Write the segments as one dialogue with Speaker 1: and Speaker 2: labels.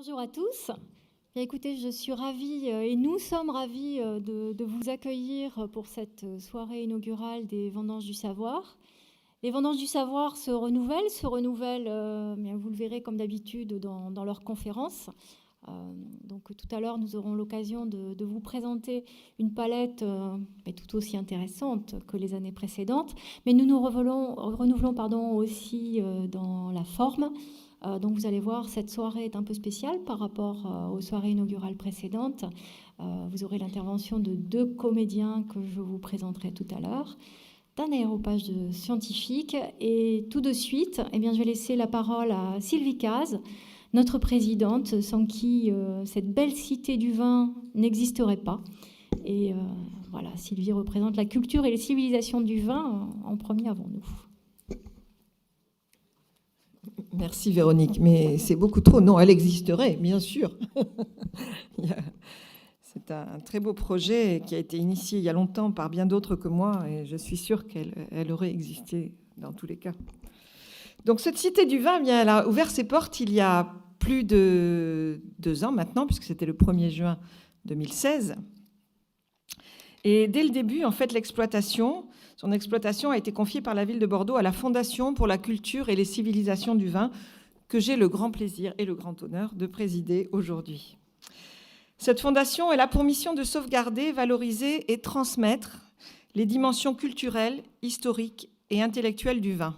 Speaker 1: Bonjour à tous. Bien, écoutez, je suis ravie et nous sommes ravis de vous accueillir pour cette soirée inaugurale des Vendanges du Savoir. Les Vendanges du Savoir se renouvellent, bien, vous le verrez comme d'habitude dans leurs conférences. Donc tout à l'heure, nous aurons l'occasion de vous présenter une palette tout aussi intéressante que les années précédentes, mais nous nous renouvelons aussi dans la forme. Donc vous allez voir, cette soirée est un peu spéciale par rapport aux soirées inaugurales précédentes. Vous aurez l'intervention de 2 comédiens que je vous présenterai tout à l'heure, d'un aéropage de scientifiques. Et tout de suite, je vais laisser la parole à Sylvie Caz, notre présidente, sans qui cette belle cité du vin n'existerait pas. Et voilà, Sylvie représente la culture et les civilisations du vin en premier avant nous.
Speaker 2: Merci Véronique, mais c'est beaucoup trop. Non, elle existerait, bien sûr. C'est un très beau projet qui a été initié il y a longtemps par bien d'autres que moi, et je suis sûre qu'elle aurait existé dans tous les cas. Donc cette Cité du Vin, elle a ouvert ses portes il y a plus de 2 ans maintenant, puisque c'était le 1er juin 2016. Et dès le début, en fait, son exploitation a été confiée par la ville de Bordeaux à la Fondation pour la culture et les civilisations du vin, que j'ai le grand plaisir et le grand honneur de présider aujourd'hui. Cette fondation, elle a pour mission de sauvegarder, valoriser et transmettre les dimensions culturelles, historiques et intellectuelles du vin.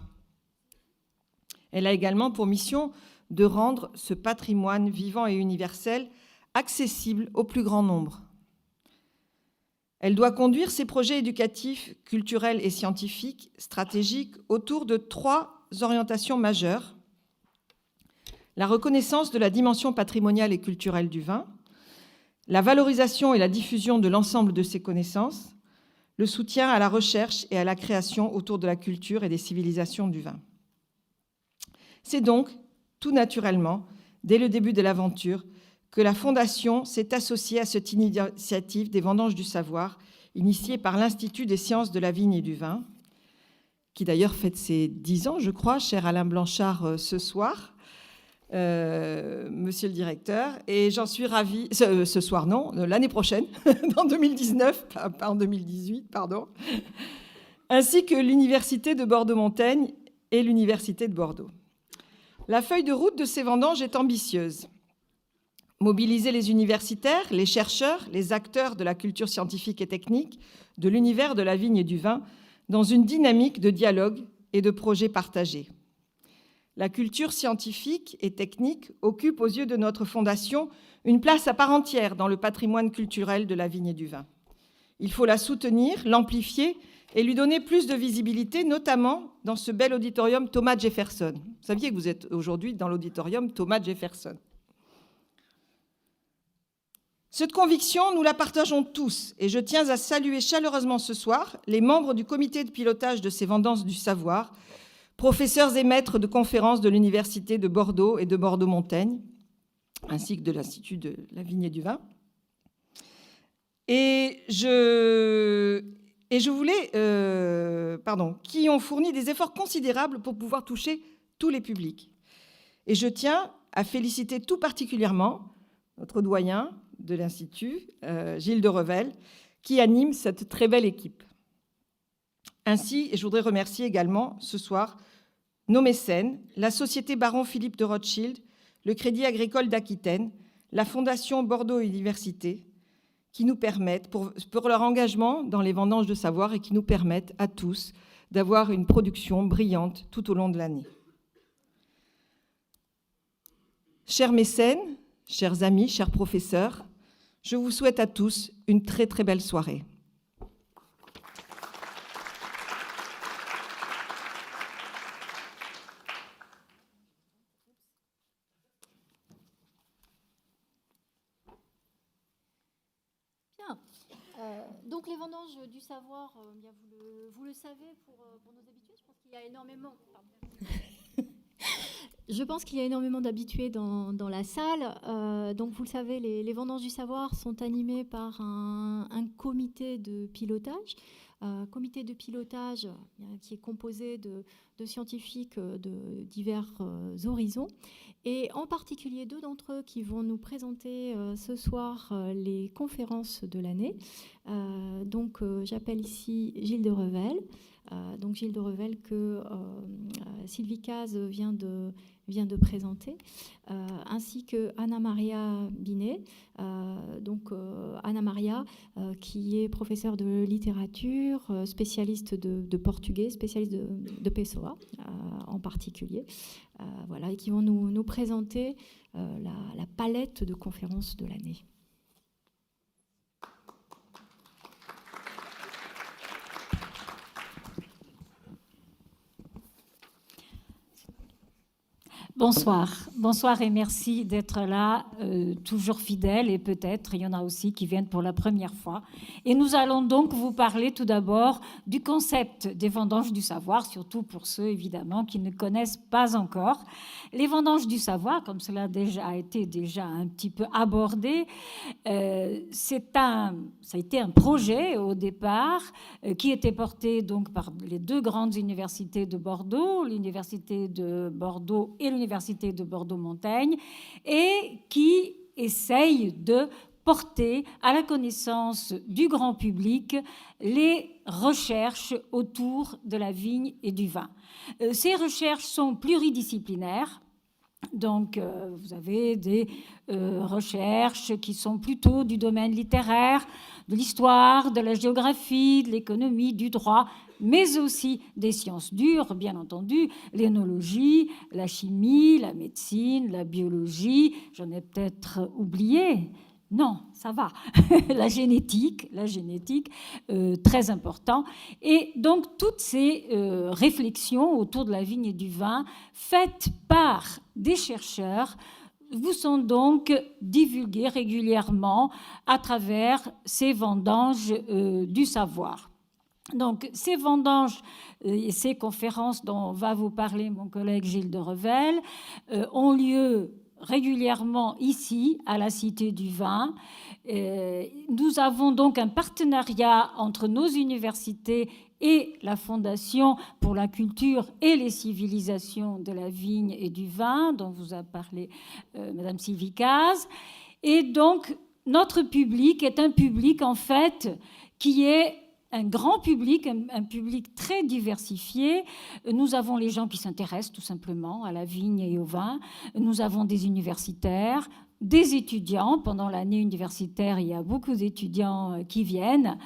Speaker 2: Elle a également pour mission de rendre ce patrimoine vivant et universel accessible au plus grand nombre. Elle doit conduire ses projets éducatifs, culturels et scientifiques, stratégiques, autour de 3 orientations majeures. La reconnaissance de la dimension patrimoniale et culturelle du vin, la valorisation et la diffusion de l'ensemble de ses connaissances, le soutien à la recherche et à la création autour de la culture et des civilisations du vin. C'est donc, tout naturellement, dès le début de l'aventure, que la Fondation s'est associée à cette initiative des Vendanges du Savoir, initiée par l'Institut des sciences de la vigne et du vin, qui d'ailleurs fête ses 10 ans, je crois, cher Alain Blanchard, ce soir, monsieur le directeur, et j'en suis ravie, ce soir non, l'année prochaine, en 2019, pas en 2018, pardon, ainsi que l'Université de Bordeaux-Montaigne et l'Université de Bordeaux. La feuille de route de ces vendanges est ambitieuse. Mobiliser les universitaires, les chercheurs, les acteurs de la culture scientifique et technique, de l'univers de la vigne et du vin, dans une dynamique de dialogue et de projets partagés. La culture scientifique et technique occupe aux yeux de notre fondation une place à part entière dans le patrimoine culturel de la vigne et du vin. Il faut la soutenir, l'amplifier et lui donner plus de visibilité, notamment dans ce bel auditorium Thomas Jefferson. Vous saviez que vous êtes aujourd'hui dans l'auditorium Thomas Jefferson. Cette conviction, nous la partageons tous, et je tiens à saluer chaleureusement ce soir les membres du comité de pilotage de ces Vendanges du Savoir, professeurs et maîtres de conférences de l'Université de Bordeaux et de Bordeaux-Montaigne, ainsi que de l'Institut de la vigne et du vin. Qui ont fourni des efforts considérables pour pouvoir toucher tous les publics. Et je tiens à féliciter tout particulièrement notre doyen de l'Institut, Gilles de Revel, qui anime cette très belle équipe. Ainsi, je voudrais remercier également ce soir nos mécènes, la Société Baron Philippe de Rothschild, le Crédit Agricole d'Aquitaine, la Fondation Bordeaux Université, qui nous permettent, pour leur engagement dans les Vendanges de Savoir et qui nous permettent à tous d'avoir une production brillante tout au long de l'année. Chers mécènes, chers amis, chers professeurs, je vous souhaite à tous une très très belle soirée.
Speaker 1: Bien. Donc les Vendanges du Savoir, vous le savez pour nos habitués, je pense qu'il y a énormément... Je pense qu'il y a énormément d'habitués dans la salle. Donc, vous le savez, les Vendanges du Savoir sont animées par un comité de pilotage comité de pilotage qui est composé de scientifiques de divers horizons, et en particulier 2 d'entre eux qui vont nous présenter ce soir les conférences de l'année. Donc j'appelle ici Gilles de Revel. Donc Gilles de Revel que Sylvie Caz vient de présenter, ainsi que Anna Maria Binet. Donc Anna Maria, qui est professeure de littérature, spécialiste de portugais, spécialiste de Pessoa en particulier, voilà, et qui vont nous présenter la palette de conférences de l'année.
Speaker 3: Bonsoir et merci d'être là, toujours fidèles, et peut-être il y en a aussi qui viennent pour la première fois. Et nous allons donc vous parler tout d'abord du concept des vendanges du savoir, surtout pour ceux évidemment qui ne connaissent pas encore. Les vendanges du savoir, comme cela a été un petit peu abordé, ça a été un projet au départ qui était porté donc par les 2 grandes universités de Bordeaux, l'université de Bordeaux et l'université de Bordeaux-Montaigne, et qui essaye de porter à la connaissance du grand public les recherches autour de la vigne et du vin. Ces recherches sont pluridisciplinaires. Donc, vous avez des recherches qui sont plutôt du domaine littéraire, de l'histoire, de la géographie, de l'économie, du droit, mais aussi des sciences dures, bien entendu, l'énologie, la chimie, la médecine, la biologie, j'en ai peut-être oublié. Non, ça va. La génétique, très important. Et donc, toutes ces réflexions autour de la vigne et du vin, faites par des chercheurs, vous sont donc divulguées régulièrement à travers ces vendanges du savoir. Donc, ces vendanges et ces conférences dont va vous parler mon collègue Gilles de Revel ont lieu régulièrement ici, à la Cité du Vin. Nous avons donc un partenariat entre nos universités et la Fondation pour la culture et les civilisations de la vigne et du vin, dont vous a parlé Madame Sylvie Caz. Et donc, notre public est un public, en fait, qui est un grand public, un public très diversifié. Nous avons les gens qui s'intéressent tout simplement à la vigne et au vin. Nous avons des universitaires, des étudiants. Pendant l'année universitaire, il y a beaucoup d'étudiants qui viennent.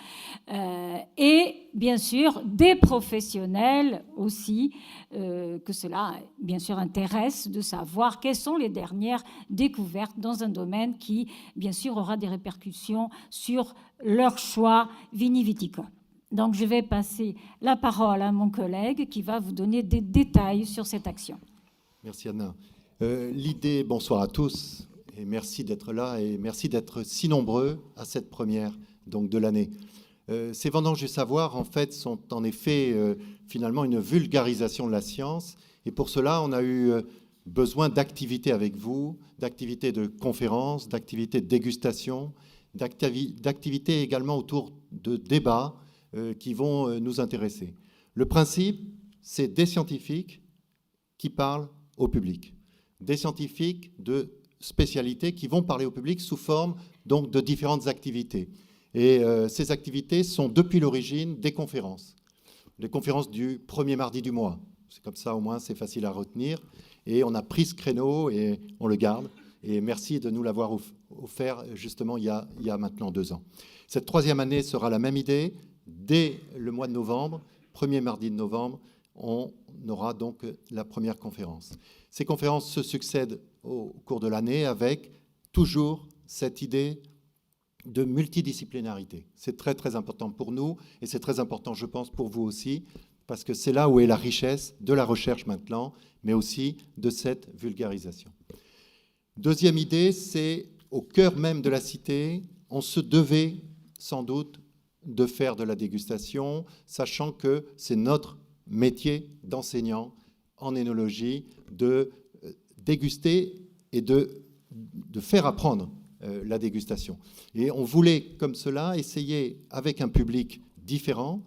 Speaker 3: Et bien sûr, des professionnels aussi, que cela, bien sûr, intéresse de savoir quelles sont les dernières découvertes dans un domaine qui, bien sûr, aura des répercussions sur leur choix viniviticole. Donc, je vais passer la parole à mon collègue qui va vous donner des détails sur cette action.
Speaker 4: Merci Anna. L'idée, bonsoir à tous, et merci d'être là et merci d'être si nombreux à cette première donc, de l'année. Ces vendanges du savoir, en fait, sont en effet finalement une vulgarisation de la science, et pour cela, on a eu besoin d'activités avec vous, d'activités de conférences, d'activités de dégustation, d'activités également autour de débats qui vont nous intéresser. Le principe, c'est des scientifiques qui parlent au public, des scientifiques de spécialité qui vont parler au public sous forme donc, de différentes activités. Et ces activités sont depuis l'origine des conférences. Les conférences du premier mardi du mois. C'est comme ça, au moins, c'est facile à retenir. Et on a pris ce créneau et on le garde. Et merci de nous l'avoir offert justement il y a maintenant 2 ans. Cette 3e année sera la même idée. Dès le mois de novembre, premier mardi de novembre, on aura donc la première conférence. Ces conférences se succèdent au cours de l'année avec toujours cette idée de multidisciplinarité. C'est très très important pour nous et c'est très important, je pense, pour vous aussi, parce que c'est là où est la richesse de la recherche maintenant, mais aussi de cette vulgarisation. Deuxième idée, c'est au cœur même de la cité, on se devait sans doute de faire de la dégustation, sachant que c'est notre métier d'enseignant en énologie de déguster et de faire apprendre la dégustation. Et on voulait, comme cela, essayer avec un public différent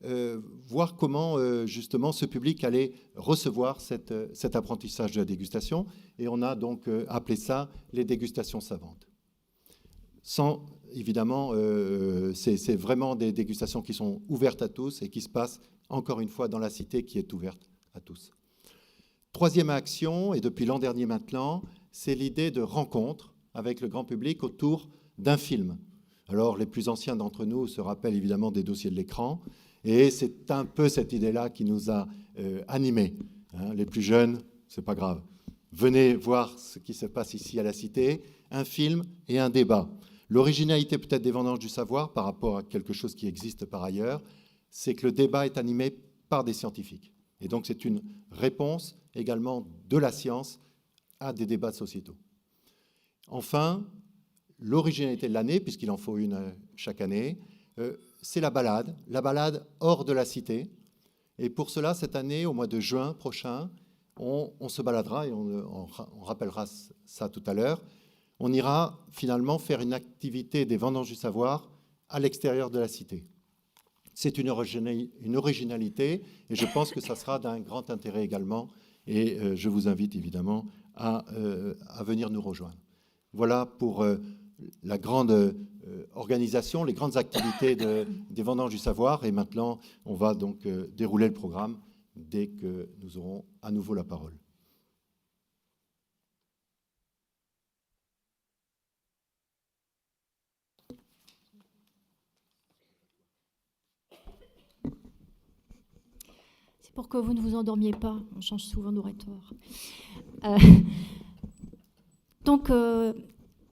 Speaker 4: voir comment justement ce public allait recevoir cet apprentissage de la dégustation. Et on a donc appelé ça les dégustations savantes. Sans, évidemment, c'est vraiment des dégustations qui sont ouvertes à tous et qui se passent, encore une fois, dans la cité qui est ouverte à tous. Troisième action, et depuis l'an dernier maintenant, c'est l'idée de rencontre avec le grand public autour d'un film. Alors, les plus anciens d'entre nous se rappellent évidemment des dossiers de l'écran, et c'est un peu cette idée-là qui nous a animés. Hein, les plus jeunes, c'est pas grave. Venez voir ce qui se passe ici à la Cité, un film et un débat. L'originalité peut-être des Vendanges du Savoir par rapport à quelque chose qui existe par ailleurs, c'est que le débat est animé par des scientifiques. Et donc c'est une réponse également de la science à des débats sociétaux. Enfin, l'originalité de l'année, puisqu'il en faut une chaque année, c'est la balade hors de la cité. Et pour cela, cette année, au mois de juin prochain, on se baladera, et on rappellera ça tout à l'heure, on ira finalement faire une activité des Vendanges du Savoir à l'extérieur de la cité. C'est une originalité, et je pense que ça sera d'un grand intérêt également, et je vous invite évidemment à venir nous rejoindre. Voilà pour la grande organisation, les grandes activités des Vendanges du Savoir. Et maintenant, on va donc dérouler le programme dès que nous aurons à nouveau la parole.
Speaker 1: C'est pour que vous ne vous endormiez pas. On change souvent d'oratoire. Donc,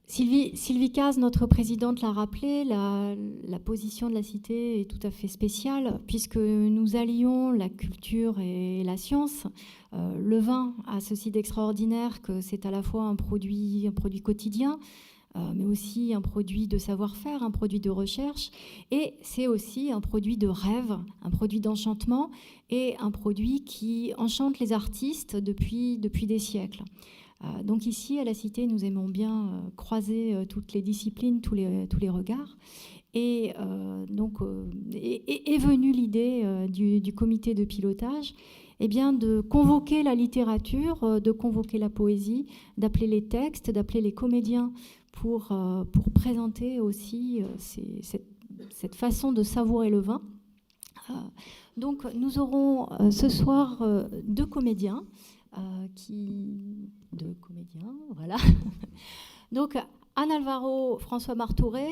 Speaker 1: Sylvie Caz, notre présidente, l'a rappelé, la position de la Cité est tout à fait spéciale puisque nous allions la culture et la science. Le vin a ceci d'extraordinaire que c'est à la fois un produit quotidien, mais aussi un produit de savoir-faire, un produit de recherche, et c'est aussi un produit de rêve, un produit d'enchantement et un produit qui enchante les artistes depuis des siècles. Donc ici, à la Cité, nous aimons bien croiser toutes les disciplines, tous les regards. Et donc est venue l'idée du comité de pilotage de convoquer la littérature, de convoquer la poésie, d'appeler les textes, d'appeler les comédiens pour présenter aussi cette façon de savourer le vin. Donc nous aurons ce soir deux comédiens. Voilà. Donc, Anne Alvaro, François Martouré,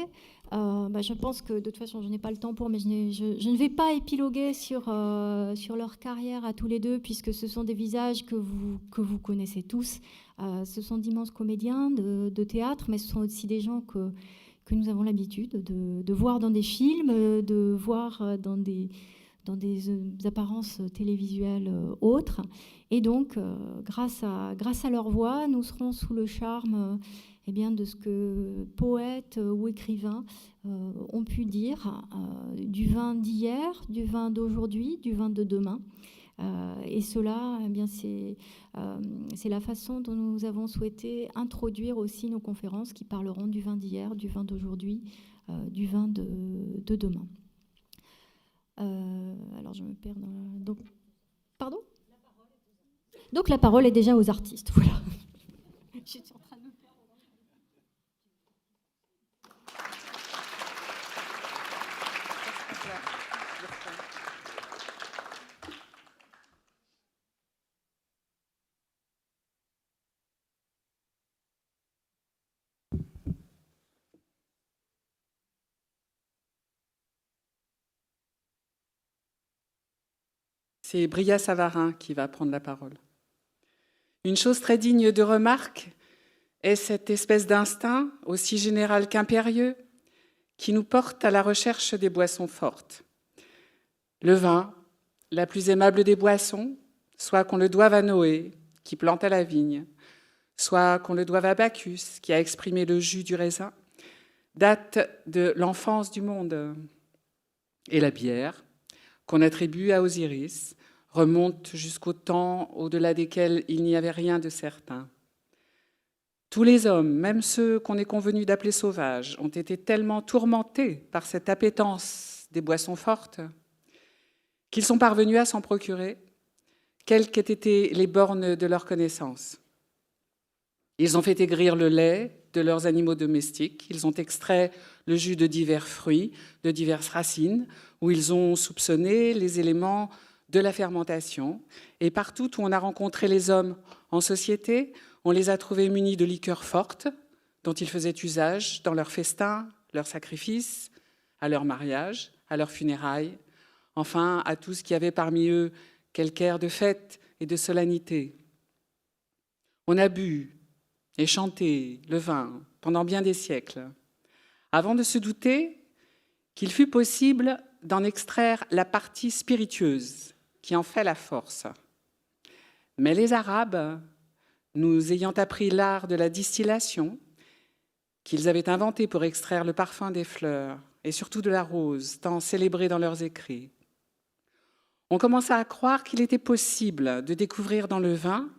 Speaker 1: je pense que de toute façon, je n'ai pas le temps mais je ne vais pas épiloguer sur leur carrière à tous les deux, puisque ce sont des visages que vous connaissez tous. Ce sont d'immenses comédiens de théâtre, mais ce sont aussi des gens que nous avons l'habitude de voir dans des films, de voir dans des apparences télévisuelles autres. Et donc, grâce à leur voix, nous serons sous le charme de ce que poètes ou écrivains ont pu dire du vin d'hier, du vin d'aujourd'hui, du vin de demain. Et cela, c'est la façon dont nous avons souhaité introduire aussi nos conférences qui parleront du vin d'hier, du vin d'aujourd'hui, du vin de demain. Alors je me perds dans donc pardon. Donc la parole est déjà aux artistes. Voilà. Je suis en train de me perdre.
Speaker 5: C'est Bria Savarin qui va prendre la parole. Une chose très digne de remarque est cette espèce d'instinct, aussi général qu'impérieux, qui nous porte à la recherche des boissons fortes. Le vin, la plus aimable des boissons, soit qu'on le doive à Noé, qui planta la vigne, soit qu'on le doive à Bacchus, qui a exprimé le jus du raisin, date de l'enfance du monde. Et la bière, qu'on attribue à Osiris, remonte jusqu'au temps au-delà desquels il n'y avait rien de certain. Tous les hommes, même ceux qu'on est convenu d'appeler sauvages, ont été tellement tourmentés par cette appétence des boissons fortes qu'ils sont parvenus à s'en procurer, quelles qu'aient été les bornes de leur connaissance. Ils ont fait aigrir le lait de leurs animaux domestiques, ils ont extrait le jus de divers fruits, de diverses racines, où ils ont soupçonné les éléments de la fermentation. Et partout où on a rencontré les hommes en société, on les a trouvés munis de liqueurs fortes, dont ils faisaient usage dans leurs festins, leurs sacrifices, à leur mariage, à leurs funérailles, enfin à tout ce qui avait parmi eux quelque air de fête et de solennité. On a bu et chanté le vin pendant bien des siècles, avant de se douter qu'il fût possible d'en extraire la partie spiritueuse qui en fait la force. Mais les Arabes, nous ayant appris l'art de la distillation, qu'ils avaient inventé pour extraire le parfum des fleurs et surtout de la rose, tant célébrée dans leurs écrits, on commença à croire qu'il était possible de découvrir dans le vin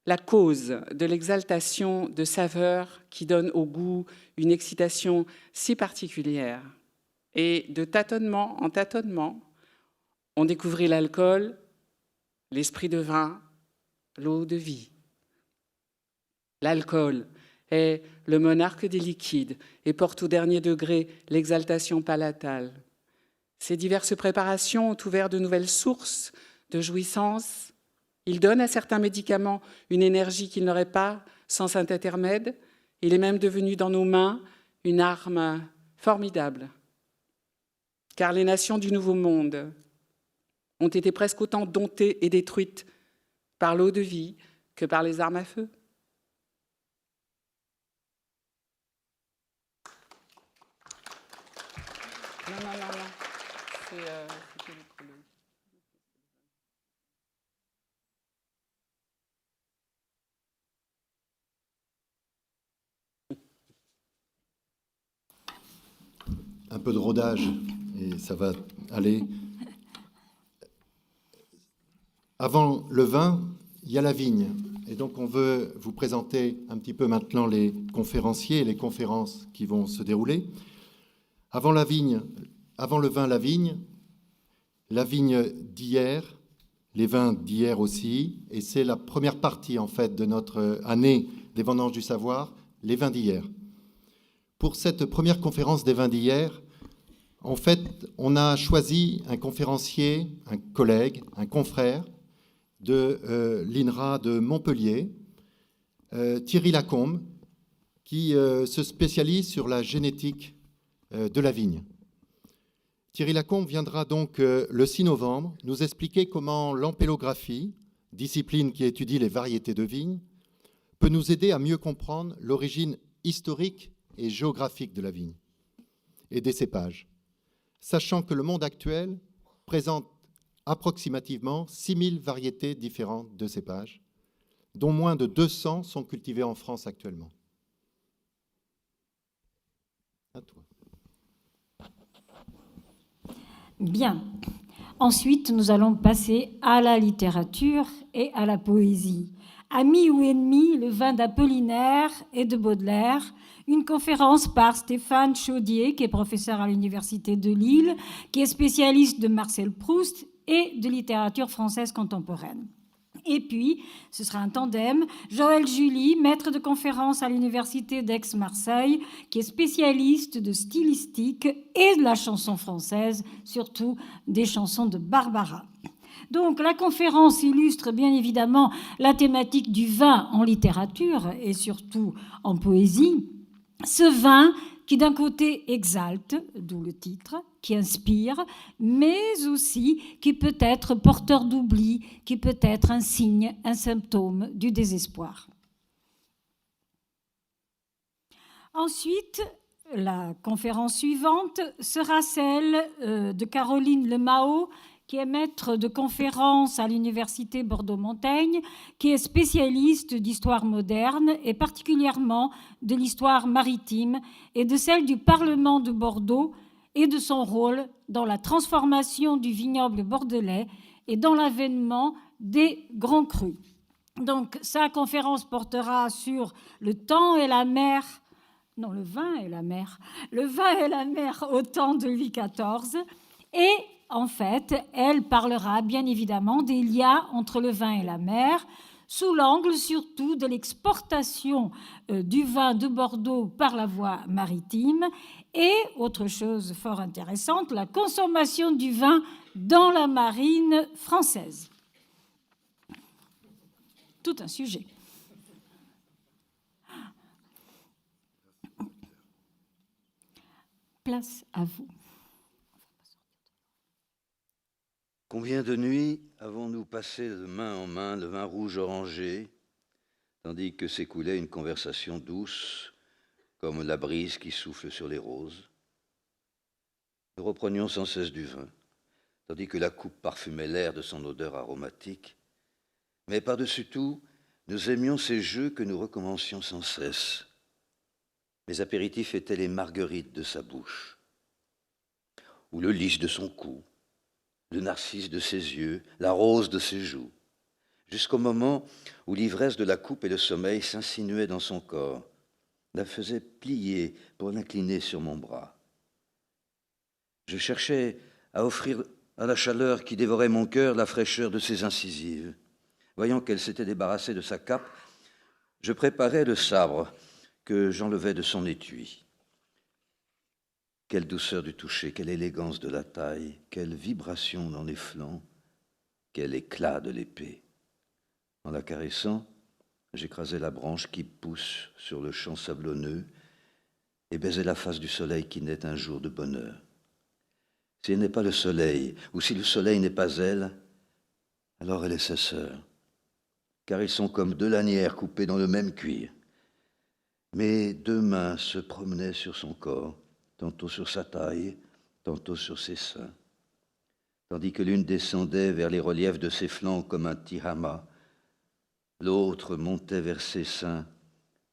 Speaker 5: la cause de l'exaltation de saveurs qui donne au goût une excitation si particulière. Et de tâtonnement en tâtonnement, on découvrit l'alcool, l'esprit de vin, l'eau de vie. L'alcool est le monarque des liquides et porte au dernier degré l'exaltation palatale. Ces diverses préparations ont ouvert de nouvelles sources de jouissance. Il donne à certains médicaments une énergie qu'ils n'auraient pas sans cet intermède. Il est même devenu dans nos mains une arme formidable. Car les nations du Nouveau Monde ont été presque autant domptées et détruites par l'eau de vie que par les armes à feu. Non. C'était le prologue.
Speaker 4: Un peu de rodage et ça va aller. Avant le vin, il y a la vigne. Et donc on veut vous présenter un petit peu maintenant les conférenciers et les conférences qui vont se dérouler. Avant la vigne, avant le vin, la vigne d'hier, les vins d'hier aussi, et c'est la première partie en fait de notre année des vendanges du savoir, les vins d'hier. Pour cette première conférence des vins d'hier, en fait, on a choisi un conférencier, un collègue, un confrère de l'INRA de Montpellier, Thierry Lacombe, qui se spécialise sur la génétique de la vigne. Thierry Lacombe viendra donc le 6 novembre nous expliquer comment l'ampélographie, discipline qui étudie les variétés de vignes, peut nous aider à mieux comprendre l'origine historique et géographique de la vigne et des cépages, sachant que le monde actuel présente approximativement 6000 variétés différentes de cépages, dont moins de 200 sont cultivées en France actuellement. À toi.
Speaker 3: Bien. Ensuite, nous allons passer à la littérature et à la poésie. Amis ou ennemis, le vin d'Apollinaire et de Baudelaire, une conférence par Stéphane Chaudier, qui est professeur à l'Université de Lille, qui est spécialiste de Marcel Proust et de littérature française contemporaine. Et puis, ce sera un tandem, Joël July, maître de conférence à l'Université d'Aix-Marseille, qui est spécialiste de stylistique et de la chanson française, surtout des chansons de Barbara. Donc, la conférence illustre bien évidemment la thématique du vin en littérature et surtout en poésie. Ce vin qui d'un côté exalte, d'où le titre, qui inspire, mais aussi qui peut être porteur d'oubli, qui peut être un signe, un symptôme du désespoir. Ensuite, la conférence suivante sera celle de Caroline Lemao, qui est maître de conférence à l'Université Bordeaux-Montaigne, qui est spécialiste d'histoire moderne et particulièrement de l'histoire maritime et de celle du Parlement de Bordeaux et de son rôle dans la transformation du vignoble bordelais et dans l'avènement des grands crus. Donc, sa conférence portera sur le temps et la mer, non, le vin et la mer au temps de Louis XIV et en fait, elle parlera bien évidemment des liens entre le vin et la mer, sous l'angle surtout de l'exportation du vin de Bordeaux par la voie maritime et, autre chose fort intéressante, la consommation du vin dans la marine française. Tout un sujet. Place à vous.
Speaker 6: Combien de nuits avons-nous passé de main en main le vin rouge orangé, tandis que s'écoulait une conversation douce, comme la brise qui souffle sur les roses. Nous reprenions sans cesse du vin, tandis que la coupe parfumait l'air de son odeur aromatique. Mais par-dessus tout, nous aimions ces jeux que nous recommencions sans cesse. Mes apéritifs étaient les marguerites de sa bouche, ou le lys de son cou, le narcisse de ses yeux, la rose de ses joues, jusqu'au moment où l'ivresse de la coupe et le sommeil s'insinuaient dans son corps, la faisaient plier pour l'incliner sur mon bras. Je cherchais à offrir à la chaleur qui dévorait mon cœur la fraîcheur de ses incisives. Voyant qu'elle s'était débarrassée de sa cape, je préparais le sabre que j'enlevais de son étui. Quelle douceur du toucher, quelle élégance de la taille, quelle vibration dans les flancs, quel éclat de l'épée. En la caressant, j'écrasais la branche qui pousse sur le champ sablonneux et baisais la face du soleil qui naît un jour de bonheur. Si elle n'est pas le soleil, ou si le soleil n'est pas elle, alors elle est sa sœur, car ils sont comme deux lanières coupées dans le même cuir. Mes deux mains se promenaient sur son corps, tantôt sur sa taille, tantôt sur ses seins, tandis que l'une descendait vers les reliefs de ses flancs comme un tirama, l'autre montait vers ses seins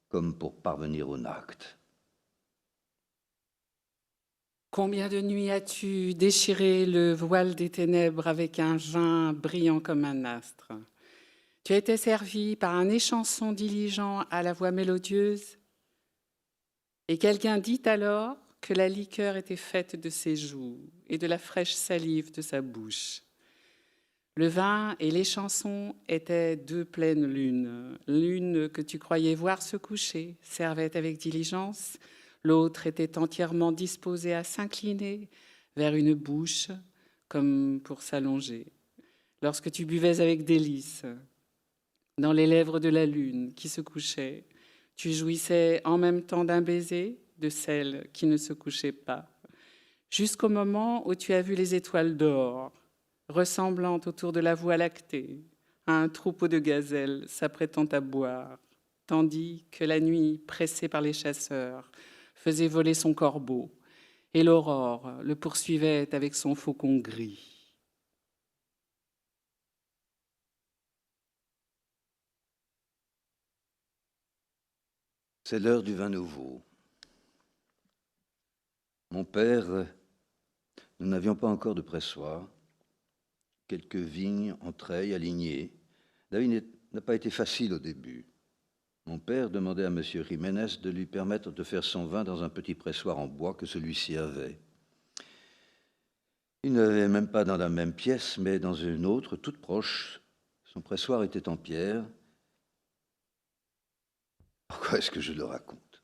Speaker 6: comme pour parvenir au nacte.
Speaker 5: Combien de nuits as-tu déchiré le voile des ténèbres avec un vin brillant comme un astre? Tu as été servi par un échanson diligent à la voix mélodieuse, et quelqu'un dit alors que la liqueur était faite de ses joues et de la fraîche salive de sa bouche. Le vin et les chansons étaient deux pleines lunes. L'une que tu croyais voir se coucher servait avec diligence, l'autre était entièrement disposée à s'incliner vers une bouche comme pour s'allonger. Lorsque tu buvais avec délice, dans les lèvres de la lune qui se couchait, tu jouissais en même temps d'un baiser de celle qui ne se couchait pas, jusqu'au moment où tu as vu les étoiles d'or, ressemblant autour de la voie lactée à un troupeau de gazelles s'apprêtant à boire, tandis que la nuit, pressée par les chasseurs, faisait voler son corbeau, et l'aurore le poursuivait avec son faucon gris.
Speaker 6: C'est l'heure du vin nouveau. Mon père, nous n'avions pas encore de pressoir. Quelques vignes en treilles alignées. La vie n'a pas été facile au début. Mon père demandait à M. Jiménez de lui permettre de faire son vin dans un petit pressoir en bois que celui-ci avait. Il ne l'avait même pas dans la même pièce, mais dans une autre, toute proche. Son pressoir était en pierre. Pourquoi est-ce que je le raconte?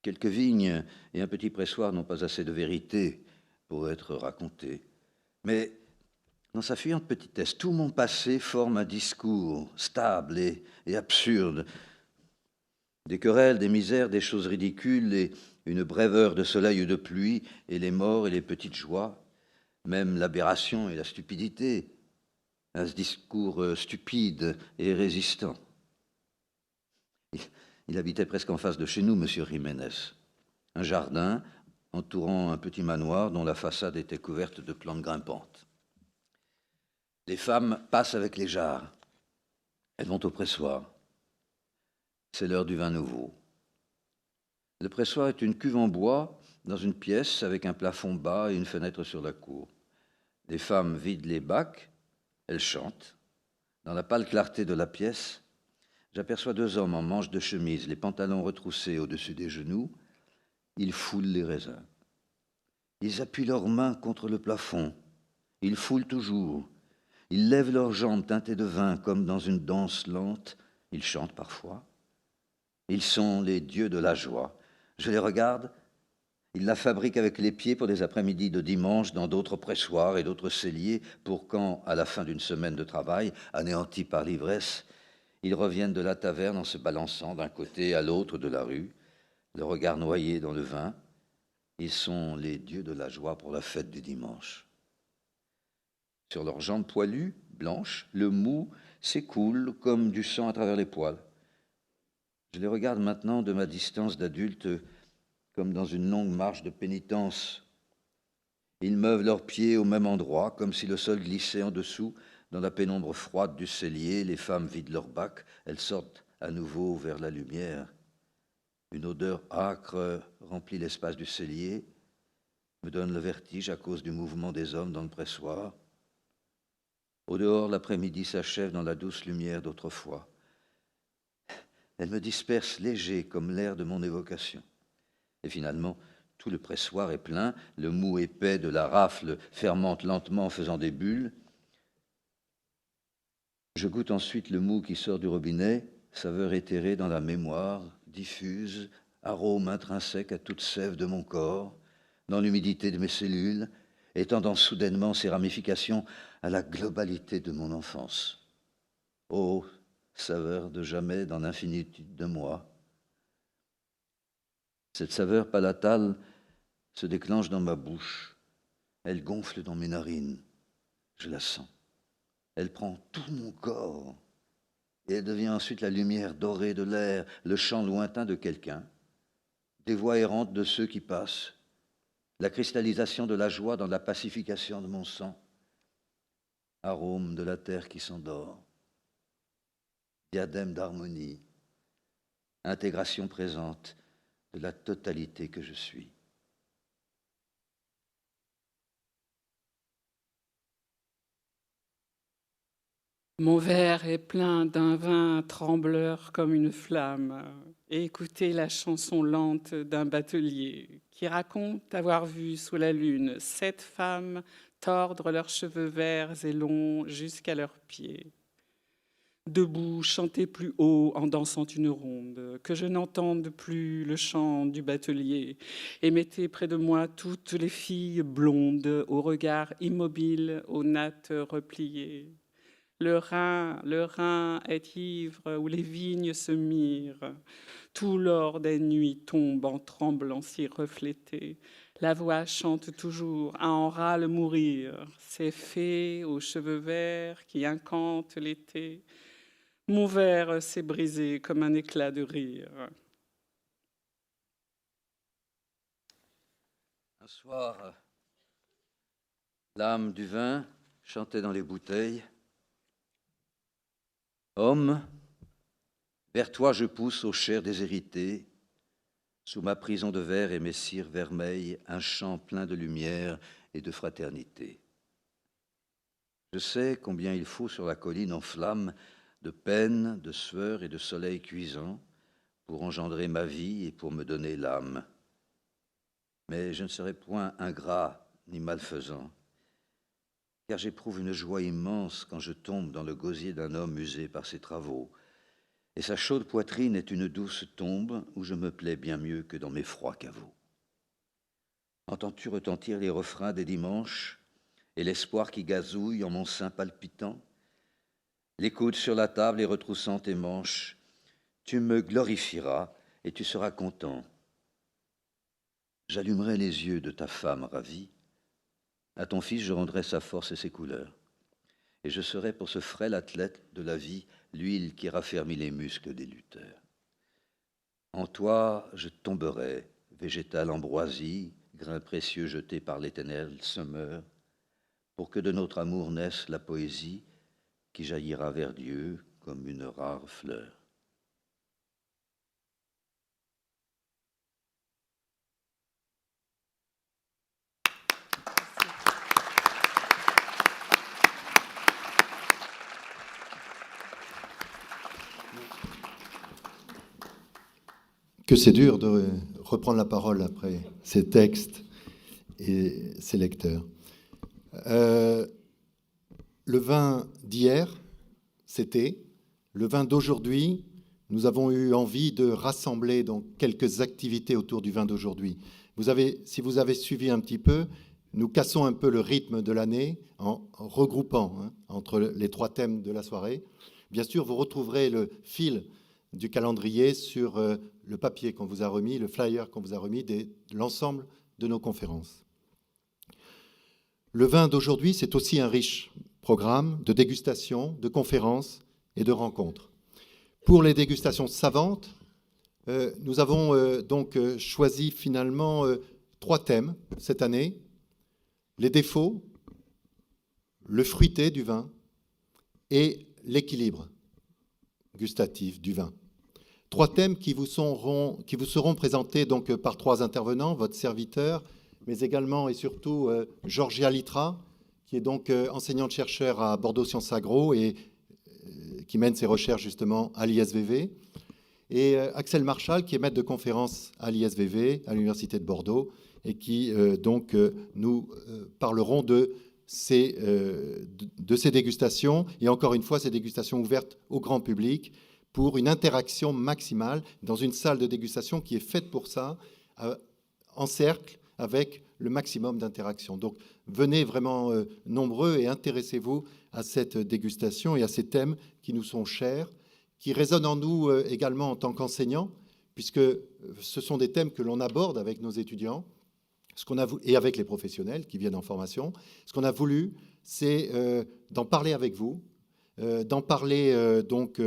Speaker 6: Quelques vignes et un petit pressoir n'ont pas assez de vérité pour être racontés. Mais dans sa fuyante petitesse, tout mon passé forme un discours stable et absurde. Des querelles, des misères, des choses ridicules et une brève heure de soleil ou de pluie et les morts et les petites joies, même l'aberration et la stupidité, un discours stupide et résistant. Il habitait presque en face de chez nous, M. Jiménez. Un jardin entourant un petit manoir dont la façade était couverte de plantes grimpantes. Les femmes passent avec les jarres. Elles vont au pressoir. C'est l'heure du vin nouveau. Le pressoir est une cuve en bois dans une pièce avec un plafond bas et une fenêtre sur la cour. Les femmes vident les bacs, elles chantent. Dans la pâle clarté de la pièce, j'aperçois deux hommes en manches de chemise, les pantalons retroussés au-dessus des genoux. Ils foulent les raisins. Ils appuient leurs mains contre le plafond. Ils foulent toujours. Ils lèvent leurs jambes teintées de vin comme dans une danse lente. Ils chantent parfois. Ils sont les dieux de la joie. Je les regarde. Ils la fabriquent avec les pieds pour des après-midi de dimanche dans d'autres pressoirs et d'autres celliers pour quand, à la fin d'une semaine de travail, anéantis par l'ivresse, ils reviennent de la taverne en se balançant d'un côté à l'autre de la rue, le regard noyé dans le vin. Ils sont les dieux de la joie pour la fête du dimanche. Sur leurs jambes poilues, blanches, le mou s'écoule comme du sang à travers les poils. Je les regarde maintenant de ma distance d'adulte, comme dans une longue marche de pénitence. Ils meuvent leurs pieds au même endroit, comme si le sol glissait en dessous. Dans la pénombre froide du cellier, les femmes vident leur bac. Elles sortent à nouveau vers la lumière. Une odeur âcre remplit l'espace du cellier, me donne le vertige à cause du mouvement des hommes dans le pressoir. Au dehors, l'après-midi s'achève dans la douce lumière d'autrefois. Elle me disperse léger comme l'air de mon évocation. Et finalement, tout le pressoir est plein, le mou épais de la rafle fermente lentement en faisant des bulles. Je goûte ensuite le mou qui sort du robinet, saveur éthérée dans la mémoire, diffuse, arôme intrinsèque à toute sève de mon corps, dans l'humidité de mes cellules, étendant soudainement ses ramifications à la globalité de mon enfance. Ô saveur de jamais dans l'infinitude de moi. Cette saveur palatale se déclenche dans ma bouche. Elle gonfle dans mes narines. Je la sens. Elle prend tout mon corps. Et elle devient ensuite la lumière dorée de l'air, le chant lointain de quelqu'un, des voix errantes de ceux qui passent, la cristallisation de la joie dans la pacification de mon sang, arôme de la terre qui s'endort, diadème d'harmonie, intégration présente de la totalité que je suis.
Speaker 5: Mon verre est plein d'un vin trembleur comme une flamme. Et écoutez la chanson lente d'un batelier qui raconte avoir vu sous la lune 7 femmes tordre leurs cheveux verts et longs jusqu'à leurs pieds. Debout, chanter plus haut en dansant une ronde, que je n'entende plus le chant du batelier, et mettez près de moi toutes les filles blondes, au regard immobile, aux nattes repliées. Le Rhin est ivre où les vignes se mirent, tout l'or des nuits tombe en tremblant si reflété. La voix chante toujours à en râle mourir, ces fées aux cheveux verts qui incantent l'été. Mon verre s'est brisé comme un éclat de rire.
Speaker 6: Un soir, l'âme du vin chantait dans les bouteilles. Homme, vers toi je pousse aux chairs déshéritées, sous ma prison de verre et mes cires vermeilles, un chant plein de lumière et de fraternité. Je sais combien il faut sur la colline en flammes de peine, de sueur et de soleil cuisant pour engendrer ma vie et pour me donner l'âme. Mais je ne serai point ingrat ni malfaisant, car j'éprouve une joie immense quand je tombe dans le gosier d'un homme usé par ses travaux, et sa chaude poitrine est une douce tombe où je me plais bien mieux que dans mes froids caveaux. Entends-tu retentir les refrains des dimanches et l'espoir qui gazouille en mon sein palpitant? Les coudes sur la table et retroussant tes manches, tu me glorifieras et tu seras content. J'allumerai les yeux de ta femme ravie. À ton fils, je rendrai sa force et ses couleurs. Et je serai pour ce frêle athlète de la vie l'huile qui raffermit les muscles des lutteurs. En toi, je tomberai, végétal ambroisie, grain précieux jeté par l'éternel semeur, pour que de notre amour naisse la poésie qui jaillira vers Dieu comme une rare fleur.
Speaker 4: Que c'est dur de reprendre la parole après ces textes et ses lecteurs. Le vin d'hier, c'était. Le vin d'aujourd'hui, nous avons eu envie de rassembler donc quelques activités autour du vin d'aujourd'hui. Si vous avez suivi un petit peu, nous cassons un peu le rythme de l'année en regroupant entre les 3 thèmes de la soirée. Bien sûr, vous retrouverez le fil du calendrier sur le papier qu'on vous a remis, le flyer qu'on vous a remis de l'ensemble de nos conférences. Le vin d'aujourd'hui, c'est aussi un riche programme de dégustation, de conférences et de rencontres. Pour les dégustations savantes, nous avons donc choisi finalement 3 thèmes cette année. Les défauts, le fruité du vin et l'équilibre gustatif du vin. 3 thèmes qui vous seront présentés donc par 3 intervenants, votre serviteur, mais également et surtout Georgia Litra, qui est donc enseignante-chercheur à Bordeaux Sciences Agro et qui mène ses recherches justement à l'ISVV, et Axel Marchal, qui est maître de conférence à l'ISVV, à l'Université de Bordeaux, et qui nous parleront de ces dégustations, et encore une fois, ces dégustations ouvertes au grand public, pour une interaction maximale dans une salle de dégustation qui est faite pour ça, en cercle, avec le maximum d'interaction. Donc, venez vraiment nombreux et intéressez-vous à cette dégustation et à ces thèmes qui nous sont chers, qui résonnent en nous également en tant qu'enseignants, puisque ce sont des thèmes que l'on aborde avec nos étudiants et avec les professionnels qui viennent en formation. Ce qu'on a voulu, c'est d'en parler avec vous, d'en parler donc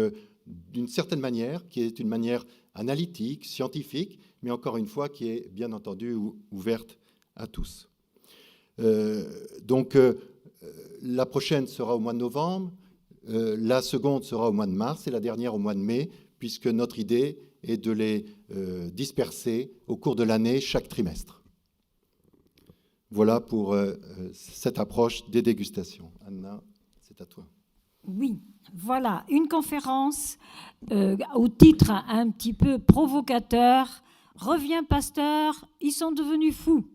Speaker 4: d'une certaine manière, qui est une manière analytique, scientifique, mais encore une fois, qui est bien entendu ouverte à tous. La prochaine sera au mois de novembre, la seconde sera au mois de mars et la dernière au mois de mai, puisque notre idée est de les disperser au cours de l'année, chaque trimestre. Voilà pour cette approche des dégustations. Anna, c'est à toi.
Speaker 3: Oui, voilà, une conférence au titre un petit peu provocateur. « Reviens, pasteur, ils sont devenus fous ».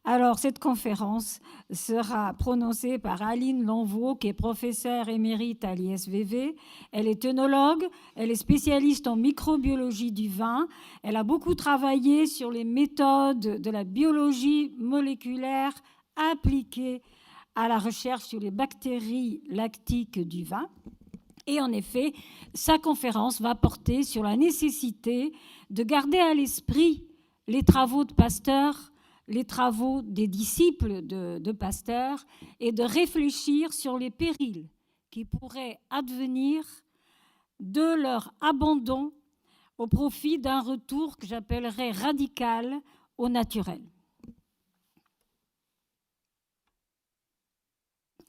Speaker 3: Alors, cette conférence sera prononcée par Aline Lanvaux, qui est professeure émérite à l'ISVV. Elle est œnologue, elle est spécialiste en microbiologie du vin. Elle a beaucoup travaillé sur les méthodes de la biologie moléculaire appliquées à la recherche sur les bactéries lactiques du vin. Et en effet, sa conférence va porter sur la nécessité de garder à l'esprit les travaux de Pasteur, les travaux des disciples de Pasteur, et de réfléchir sur les périls qui pourraient advenir de leur abandon au profit d'un retour que j'appellerais radical au naturel.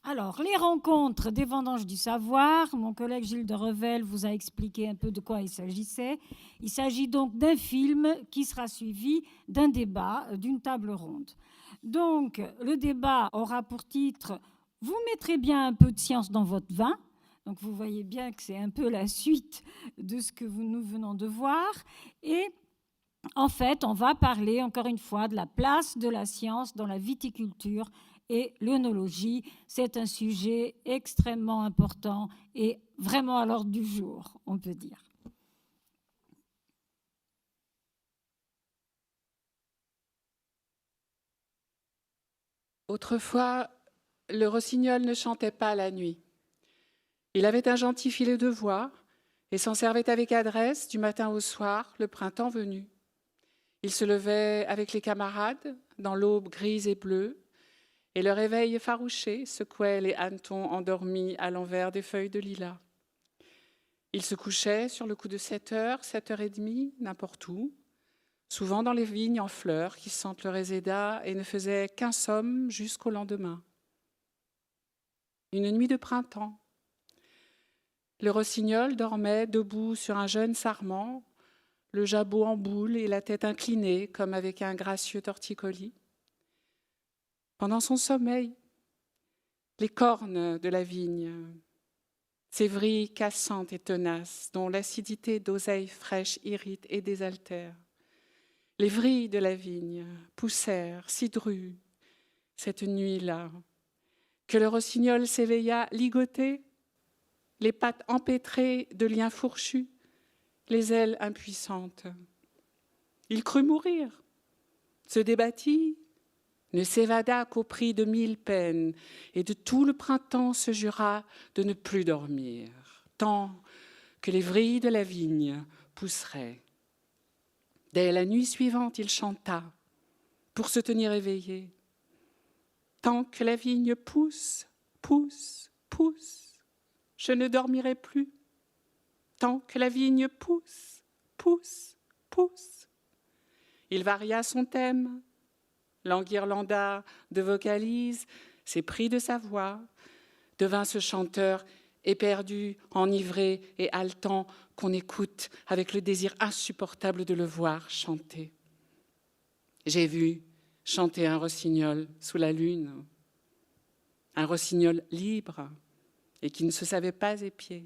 Speaker 3: Alors, les rencontres des vendanges du savoir, mon collègue Gilles de Revel vous a expliqué un peu de quoi il s'agissait. Il s'agit donc d'un film qui sera suivi d'un débat, d'une table ronde. Donc, le débat aura pour titre « Vous mettrez bien un peu de science dans votre vin ». Donc, vous voyez bien que c'est un peu la suite de ce que nous venons de voir. Et en fait, on va parler encore une fois de la place de la science dans la viticulture et l'œnologie. C'est un sujet extrêmement important et vraiment à l'ordre du jour, on peut dire.
Speaker 5: Autrefois, le rossignol ne chantait pas la nuit. Il avait un gentil filet de voix et s'en servait avec adresse du matin au soir, le printemps venu. Il se levait avec les camarades dans l'aube grise et bleue, et le réveil effarouché secouait les hannetons endormis à l'envers des feuilles de lilas. Il se couchait sur le coup de 7h, 7h30, n'importe où, souvent dans les vignes en fleurs qui sentent le réséda et ne faisaient qu'un somme jusqu'au lendemain. Une nuit de printemps. Le rossignol dormait debout sur un jeune sarment, le jabot en boule et la tête inclinée comme avec un gracieux torticolis. Pendant son sommeil, les cornes de la vigne, ces vrilles cassantes et tenaces dont l'acidité d'oseille fraîche irrite et désaltère. Les vrilles de la vigne poussèrent, cidrues, cette nuit-là, que le rossignol s'éveilla ligoté, les pattes empêtrées de liens fourchus, les ailes impuissantes. Il crut mourir, se débattit, ne s'évada qu'au prix de 1000 peines, et de tout le printemps se jura de ne plus dormir, tant que les vrilles de la vigne pousseraient. Dès la nuit suivante, il chanta pour se tenir éveillé. Tant que la vigne pousse, pousse, pousse, je ne dormirai plus. Tant que la vigne pousse, pousse, pousse. Il varia son thème, l'enguirlanda de vocalises, s'éprit de sa voix, devint ce chanteur éperdu, enivré et haletant qu'on écoute avec le désir insupportable de le voir chanter. J'ai vu chanter un rossignol sous la lune, un rossignol libre et qui ne se savait pas épier.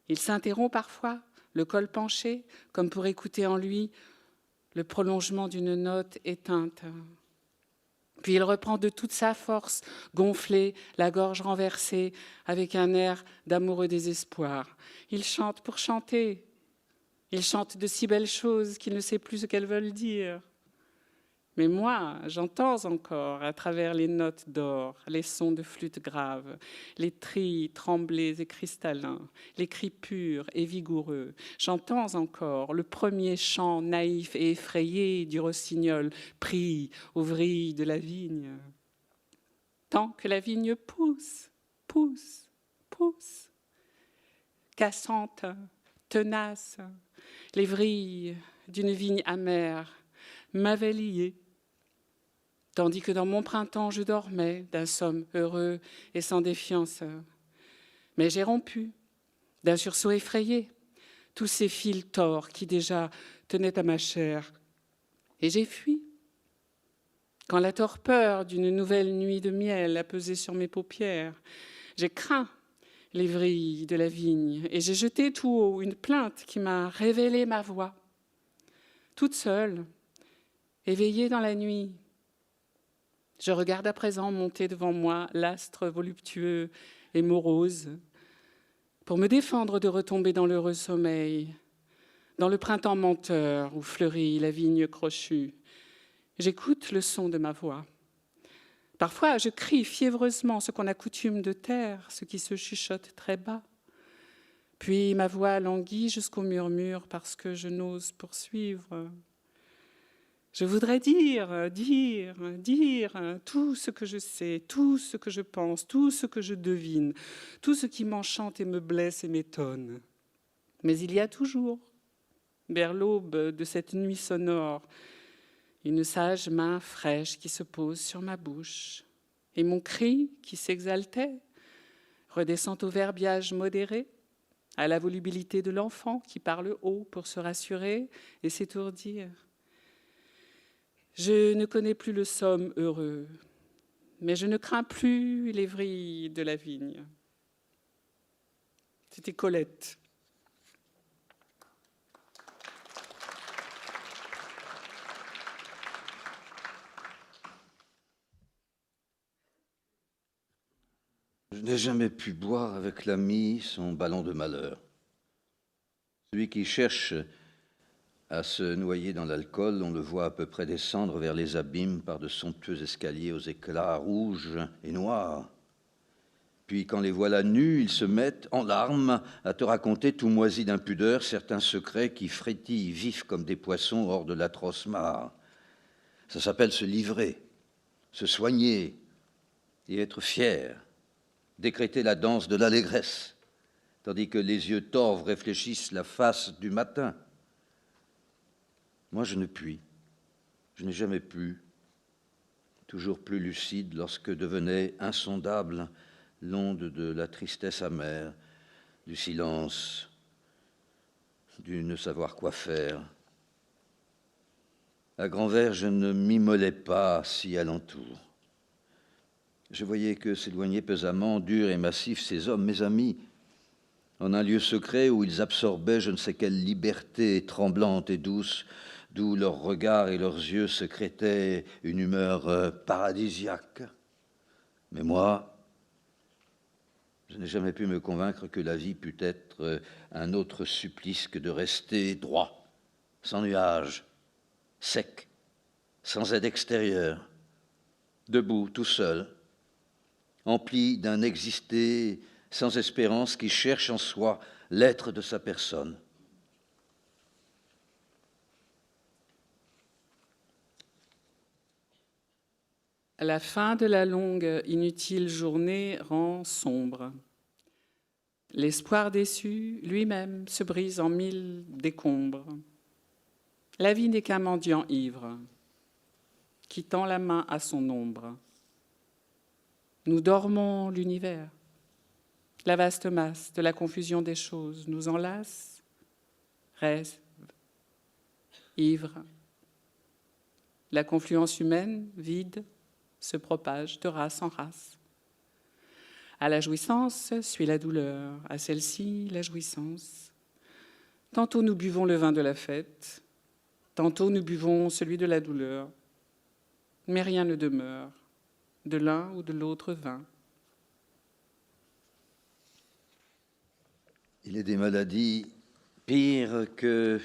Speaker 5: Il s'interrompt parfois, le col penché, comme pour écouter en lui le prolongement d'une note éteinte. Puis il reprend de toute sa force, gonflé, la gorge renversée, avec un air d'amoureux désespoir. Il chante pour chanter. Il chante de si belles choses qu'il ne sait plus ce qu'elles veulent dire. Mais moi, j'entends encore, à travers les notes d'or, les sons de flûte grave, les trilles tremblés et cristallins, les cris purs et vigoureux. J'entends encore le premier chant naïf et effrayé du rossignol pris aux vrilles de la vigne. Tant que la vigne pousse, pousse, pousse, cassante, tenace, les vrilles d'une vigne amère m'avaient lié. Tandis que dans mon printemps, je dormais d'un somme heureux et sans défiance. Mais j'ai rompu, d'un sursaut effrayé, tous ces fils torts qui déjà tenaient à ma chair. Et j'ai fui. Quand la torpeur d'une nouvelle nuit de miel a pesé sur mes paupières, j'ai craint les vrilles de la vigne et j'ai jeté tout haut une plainte qui m'a révélé ma voix. Toute seule, éveillée dans la nuit, je regarde à présent monter devant moi l'astre voluptueux et morose pour me défendre de retomber dans l'heureux sommeil, dans le printemps menteur où fleurit la vigne crochue. J'écoute le son de ma voix. Parfois, je crie fiévreusement ce qu'on a coutume de taire, ce qui se chuchote très bas. Puis ma voix languit jusqu'au murmure parce que je n'ose poursuivre. Je voudrais dire tout ce que je sais, tout ce que je pense, tout ce que je devine, tout ce qui m'enchante et me blesse et m'étonne. Mais il y a toujours, vers l'aube de cette nuit sonore, une sage main fraîche qui se pose sur ma bouche, et mon cri qui s'exaltait redescend au verbiage modéré, à la volubilité de l'enfant qui parle haut pour se rassurer et s'étourdir. Je ne connais plus le somme heureux, mais je ne crains plus les vrilles de la vigne. C'était Colette.
Speaker 6: Je n'ai jamais pu boire avec l'ami son ballon de malheur. Celui qui cherche à se noyer dans l'alcool, on le voit à peu près descendre vers les abîmes par de somptueux escaliers aux éclats rouges et noirs. Puis, quand les voilà nus, ils se mettent en larmes à te raconter, tout moisi d'impudeur, certains secrets qui frétillent vifs comme des poissons hors de l'atroce mare. Ça s'appelle se livrer, se soigner et être fier, décréter la danse de l'allégresse, tandis que les yeux torves réfléchissent la face du matin. Moi, je ne puis, je n'ai jamais pu, toujours plus lucide lorsque devenait insondable l'onde de la tristesse amère, du silence, du ne savoir quoi faire. À grand verre, je ne m'immolais pas si alentour. Je voyais que s'éloignaient pesamment, durs et massifs, ces hommes, mes amis, en un lieu secret où ils absorbaient je ne sais quelle liberté tremblante et douce d'où leurs regards et leurs yeux sécrétaient une humeur paradisiaque. Mais moi, je n'ai jamais pu me convaincre que la vie pût être un autre supplice que de rester droit, sans nuages, sec, sans aide extérieure, debout, tout seul, empli d'un exister sans espérance qui cherche en soi l'être de sa personne.
Speaker 5: La fin de la longue, inutile journée rend sombre. L'espoir déçu, lui-même, se brise en mille décombres. La vie n'est qu'un mendiant ivre, qui tend la main à son ombre. Nous dormons l'univers. La vaste masse de la confusion des choses nous enlace, rêve, ivre. La confluence humaine, vide, se propage de race en race. À la jouissance suit la douleur, à celle-ci la jouissance. Tantôt nous buvons le vin de la fête, tantôt nous buvons celui de la douleur, mais rien ne demeure, de l'un ou de l'autre vin.
Speaker 6: Il est des maladies pires que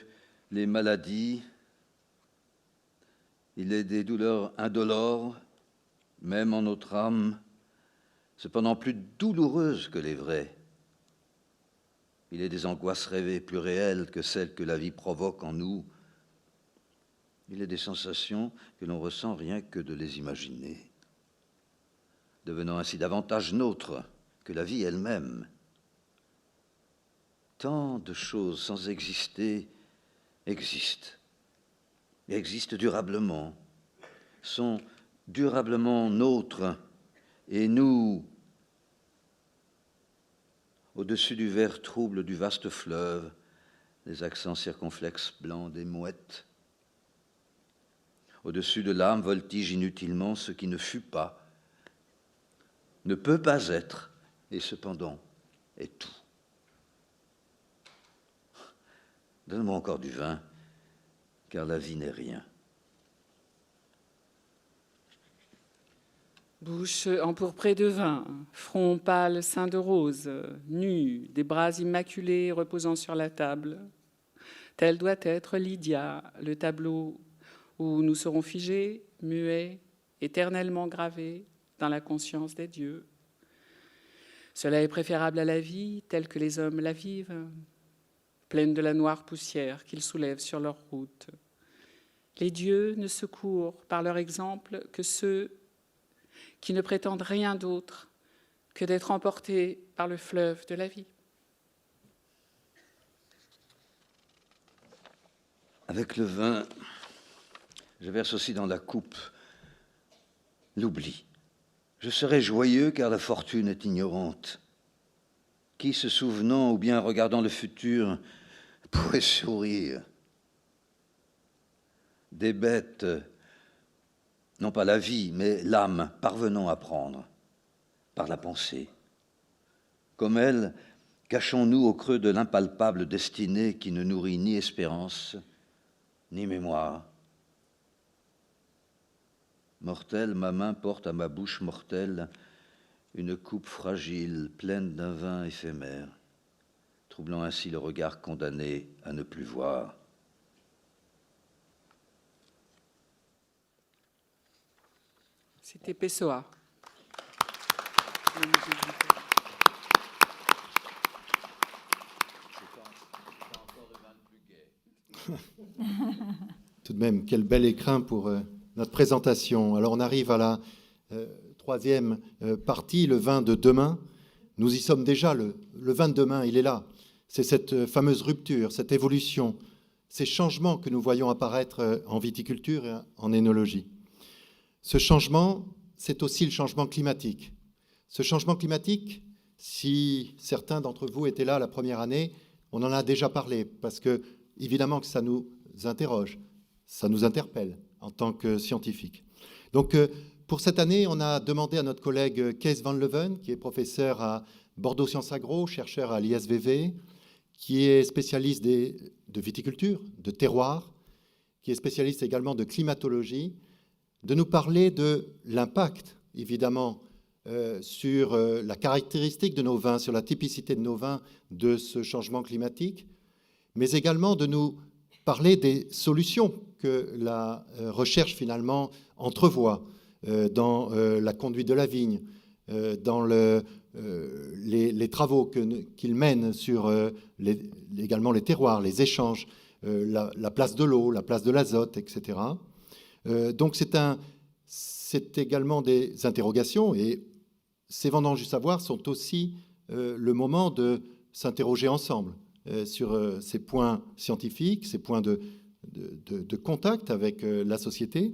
Speaker 6: les maladies. Il est des douleurs indolores, même en notre âme, cependant plus douloureuses que les vraies. Il est des angoisses rêvées plus réelles que celles que la vie provoque en nous. Il est des sensations que l'on ressent rien que de les imaginer, devenant ainsi davantage nôtres que la vie elle-même. Tant de choses sans exister existent, et existent durablement, sont durablement nôtres, et nous, au-dessus du vert trouble du vaste fleuve, les accents circonflexes blancs des mouettes, au-dessus de l'âme voltige inutilement ce qui ne fut pas, ne peut pas être, et cependant est tout. Donne-moi encore du vin, car la vie n'est rien.
Speaker 5: Bouche empourprée de vin, front pâle ceint de rose, nu, des bras immaculés reposant sur la table. Tel doit être Lydia, le tableau où nous serons figés, muets, éternellement gravés dans la conscience des dieux. Cela est préférable à la vie telle que les hommes la vivent, pleine de la noire poussière qu'ils soulèvent sur leur route. Les dieux ne secourent par leur exemple que ceux qui ne prétendent rien d'autre que d'être emportés par le fleuve de la vie.
Speaker 6: Avec le vin, je verse aussi dans la coupe l'oubli. Je serai joyeux car la fortune est ignorante. Qui, se souvenant ou bien regardant le futur, pourrait sourire? Des bêtes, non pas la vie, mais l'âme, parvenant à prendre par la pensée. Comme elle, cachons-nous au creux de l'impalpable destinée qui ne nourrit ni espérance, ni mémoire. Mortelle, ma main porte à ma bouche mortelle une coupe fragile, pleine d'un vin éphémère, troublant ainsi le regard condamné à ne plus voir.
Speaker 5: C'était Pessoa.
Speaker 4: Tout de même, quel bel écrin pour notre présentation. Alors on arrive à la troisième partie, le vin de demain. Nous y sommes déjà, le vin de demain, il est là. C'est cette fameuse rupture, cette évolution, ces changements que nous voyons apparaître en viticulture et en énologie. Ce changement, c'est aussi le changement climatique. Ce changement climatique, si certains d'entre vous étaient là la première année, on en a déjà parlé, parce que évidemment que ça nous interroge, ça nous interpelle en tant que scientifiques. Donc, pour cette année, on a demandé à notre collègue Kees van Leuven, qui est professeur à Bordeaux Sciences Agro, chercheur à l'ISVV, qui est spécialiste de viticulture, de terroir, qui est spécialiste également de climatologie, de nous parler de l'impact, évidemment, sur la caractéristique de nos vins, sur la typicité de nos vins, de ce changement climatique, mais également de nous parler des solutions que la recherche finalement entrevoit dans la conduite de la vigne, dans les travaux qu'il mène sur également les terroirs, les échanges, la place de l'eau, la place de l'azote, etc. Donc c'est également des interrogations, et ces vendanges du savoir sont aussi le moment de s'interroger ensemble sur ces points scientifiques, ces points de contact avec la société,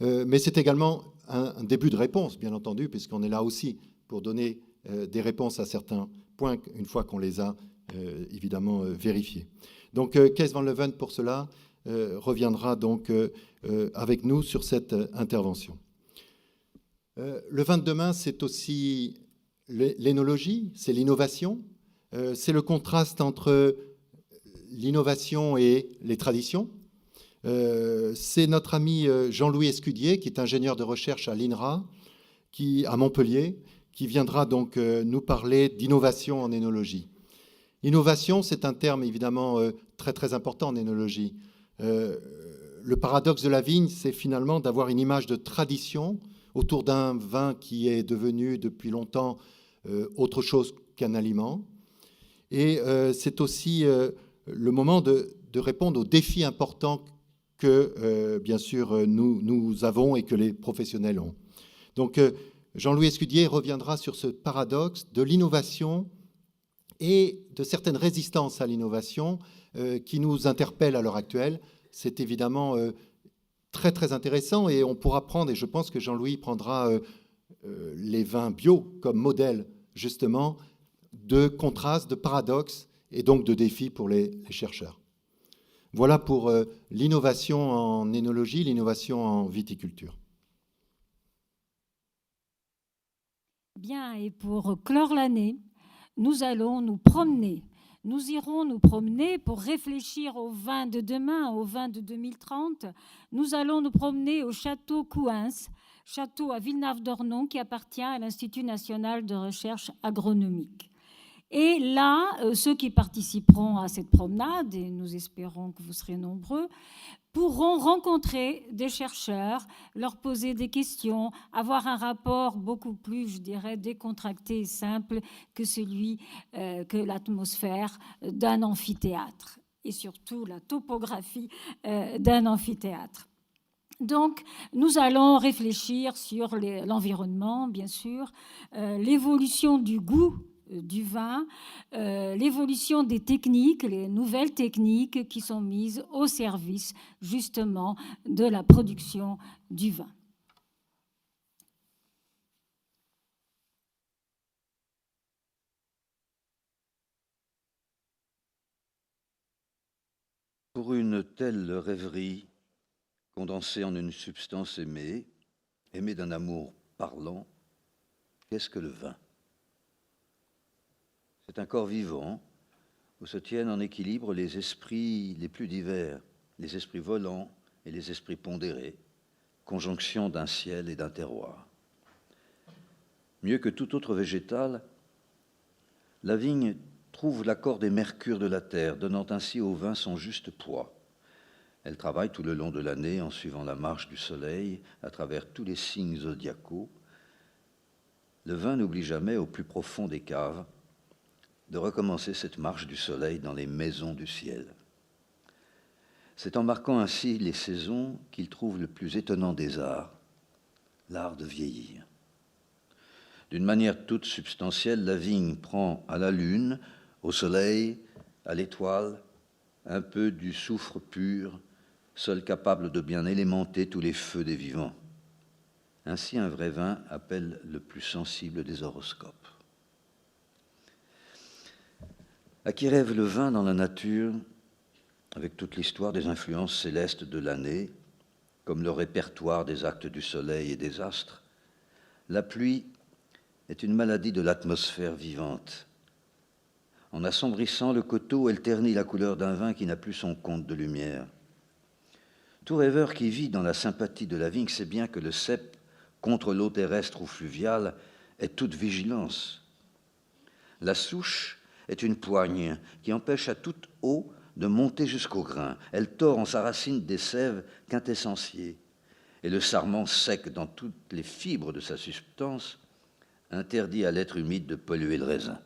Speaker 4: mais c'est également un début de réponse, bien entendu, puisqu'on est là aussi pour donner des réponses à certains points une fois qu'on les a évidemment vérifiés. Donc Kees van Leuven, pour cela, reviendra donc avec nous sur cette intervention. Le vin de demain, c'est aussi l'énologie, c'est l'innovation, c'est le contraste entre l'innovation et les traditions. C'est notre ami Jean-Louis Escudier, qui est ingénieur de recherche à l'INRA, à Montpellier, qui viendra donc nous parler d'innovation en énologie. Innovation, c'est un terme évidemment très très important en énologie. Le paradoxe de la vigne, c'est finalement d'avoir une image de tradition autour d'un vin qui est devenu depuis longtemps autre chose qu'un aliment. Et c'est aussi le moment de répondre aux défis importants que, bien sûr, nous avons et que les professionnels ont. Donc, Jean-Louis Escudier reviendra sur ce paradoxe de l'innovation et de certaines résistances à l'innovation qui nous interpellent à l'heure actuelle. C'est évidemment très, très intéressant, et on pourra prendre, et je pense que Jean-Louis prendra les vins bio comme modèle, justement, de contraste, de paradoxe, et donc de défis pour les chercheurs. Voilà pour l'innovation en énologie, l'innovation en viticulture.
Speaker 3: Bien, et pour clore l'année, nous allons nous promener. Nous irons nous promener pour réfléchir au vin de demain, au vin de 2030. Nous allons nous promener au château Couhens, château à Villenave-d'Ornon qui appartient à l'Institut national de recherche agronomique. Et là, ceux qui participeront à cette promenade, et nous espérons que vous serez nombreux, pourront rencontrer des chercheurs, leur poser des questions, avoir un rapport beaucoup plus, je dirais, décontracté et simple que celui que l'atmosphère d'un amphithéâtre, et surtout la topographie d'un amphithéâtre. Donc, nous allons réfléchir sur l'environnement, bien sûr, l'évolution du goût du vin, l'évolution des techniques, les nouvelles techniques qui sont mises au service justement de la production du vin.
Speaker 6: Pour une telle rêverie condensée en une substance aimée, aimée d'un amour parlant, qu'est-ce que le vin ? C'est un corps vivant où se tiennent en équilibre les esprits les plus divers, les esprits volants et les esprits pondérés, conjonction d'un ciel et d'un terroir. Mieux que tout autre végétal, la vigne trouve l'accord des mercures de la terre, donnant ainsi au vin son juste poids. Elle travaille tout le long de l'année en suivant la marche du soleil à travers tous les signes zodiacaux. Le vin n'oublie jamais au plus profond des caves de recommencer cette marche du soleil dans les maisons du ciel. C'est en marquant ainsi les saisons qu'il trouve le plus étonnant des arts, l'art de vieillir. D'une manière toute substantielle, la vigne prend à la lune, au soleil, à l'étoile, un peu du soufre pur, seul capable de bien élémenter tous les feux des vivants. Ainsi, un vrai vin appelle le plus sensible des horoscopes. À qui rêve le vin dans la nature, avec toute l'histoire des influences célestes de l'année, comme le répertoire des actes du soleil et des astres, la pluie est une maladie de l'atmosphère vivante. En assombrissant le coteau, elle ternit la couleur d'un vin qui n'a plus son compte de lumière. Tout rêveur qui vit dans la sympathie de la vigne sait bien que le cep, contre l'eau terrestre ou fluviale, est toute vigilance. La souche est une poigne qui empêche à toute eau de monter jusqu'au grain. Elle tord en sa racine des sèves quintessenciées. Et le sarment sec dans toutes les fibres de sa substance interdit à l'être humide de polluer le raisin.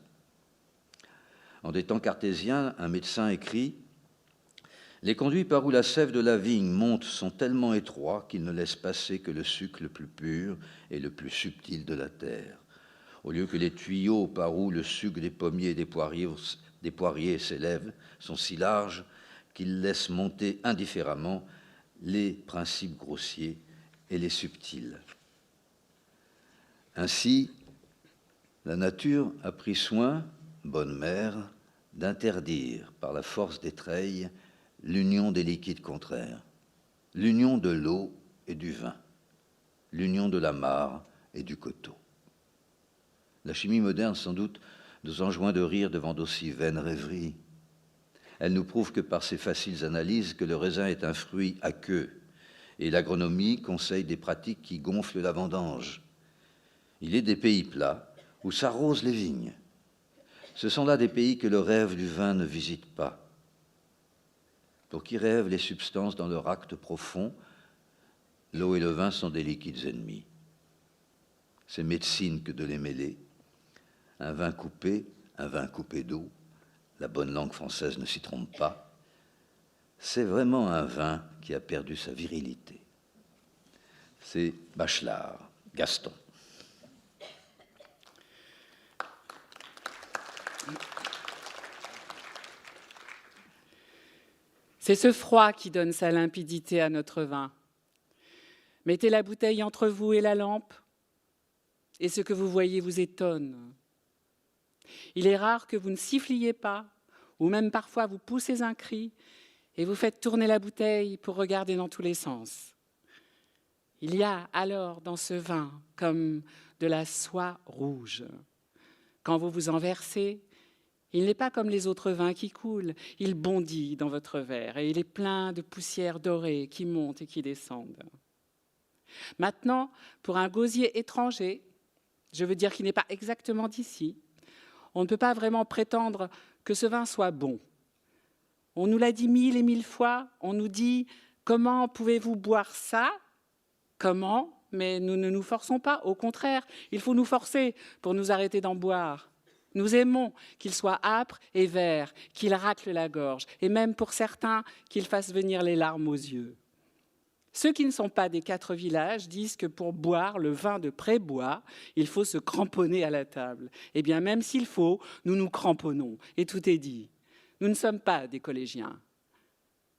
Speaker 6: En des temps cartésiens, un médecin écrit « Les conduits par où la sève de la vigne monte sont tellement étroits qu'ils ne laissent passer que le sucre le plus pur et le plus subtil de la terre, au lieu que les tuyaux par où le sucre des pommiers et des poiriers s'élève sont si larges qu'ils laissent monter indifféremment les principes grossiers et les subtils. » Ainsi, la nature a pris soin, bonne mère, d'interdire par la force des treilles l'union des liquides contraires, l'union de l'eau et du vin, l'union de la mare et du coteau. La chimie moderne, sans doute, nous enjoint de rire devant d'aussi vaines rêveries. Elle nous prouve que par ses faciles analyses que le raisin est un fruit aqueux, et l'agronomie conseille des pratiques qui gonflent la vendange. Il est des pays plats où s'arrosent les vignes. Ce sont là des pays que le rêve du vin ne visite pas. Pour qui rêvent les substances dans leur acte profond, l'eau et le vin sont des liquides ennemis. C'est médecine que de les mêler. Un vin coupé d'eau, la bonne langue française ne s'y trompe pas, c'est vraiment un vin qui a perdu sa virilité. C'est Bachelard, Gaston.
Speaker 5: C'est ce froid qui donne sa limpidité à notre vin. Mettez la bouteille entre vous et la lampe, et ce que vous voyez vous étonne. Il est rare que vous ne siffliez pas, ou même parfois vous poussez un cri, et vous faites tourner la bouteille pour regarder dans tous les sens. Il y a alors dans ce vin comme de la soie rouge. Quand vous vous en versez, il n'est pas comme les autres vins qui coulent, il bondit dans votre verre et il est plein de poussière dorée qui monte et qui descendent. Maintenant, pour un gosier étranger, je veux dire qu'il n'est pas exactement d'ici, on ne peut pas vraiment prétendre que ce vin soit bon. On nous l'a dit 1000 et 1000 fois, on nous dit « Comment pouvez-vous boire ça ?» Comment ? Mais nous ne nous forçons pas, au contraire, il faut nous forcer pour nous arrêter d'en boire. Nous aimons qu'il soit âpre et vert, qu'il racle la gorge, et même pour certains, qu'il fasse venir les larmes aux yeux. Ceux qui ne sont pas des 4 villages disent que pour boire le vin de Prébois, il faut se cramponner à la table. Eh bien, même s'il faut, nous nous cramponnons, et tout est dit. Nous ne sommes pas des collégiens.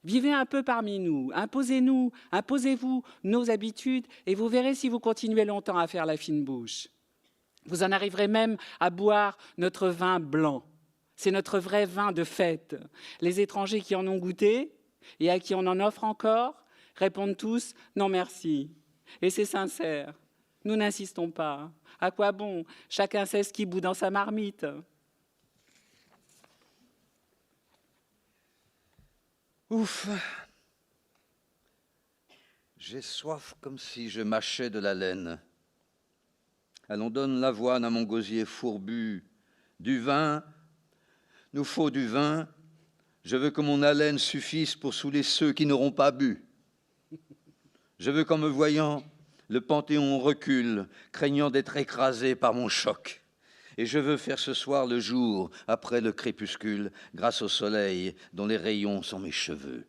Speaker 5: Vivez un peu parmi nous, imposez-vous nos habitudes, et vous verrez si vous continuez longtemps à faire la fine bouche. Vous en arriverez même à boire notre vin blanc. C'est notre vrai vin de fête. Les étrangers qui en ont goûté et à qui on en offre encore répondent tous « non merci ». Et c'est sincère. Nous n'insistons pas. À quoi bon ? Chacun sait ce qui bout dans sa marmite.
Speaker 6: Ouf! J'ai soif comme si je mâchais de la laine. Allons, donne l'avoine à mon gosier fourbu. Du vin, nous faut du vin. Je veux que mon haleine suffise pour saouler ceux qui n'auront pas bu. Je veux qu'en me voyant, le Panthéon recule, craignant d'être écrasé par mon choc. Et je veux faire ce soir le jour, après le crépuscule, grâce au soleil dont les rayons sont mes cheveux.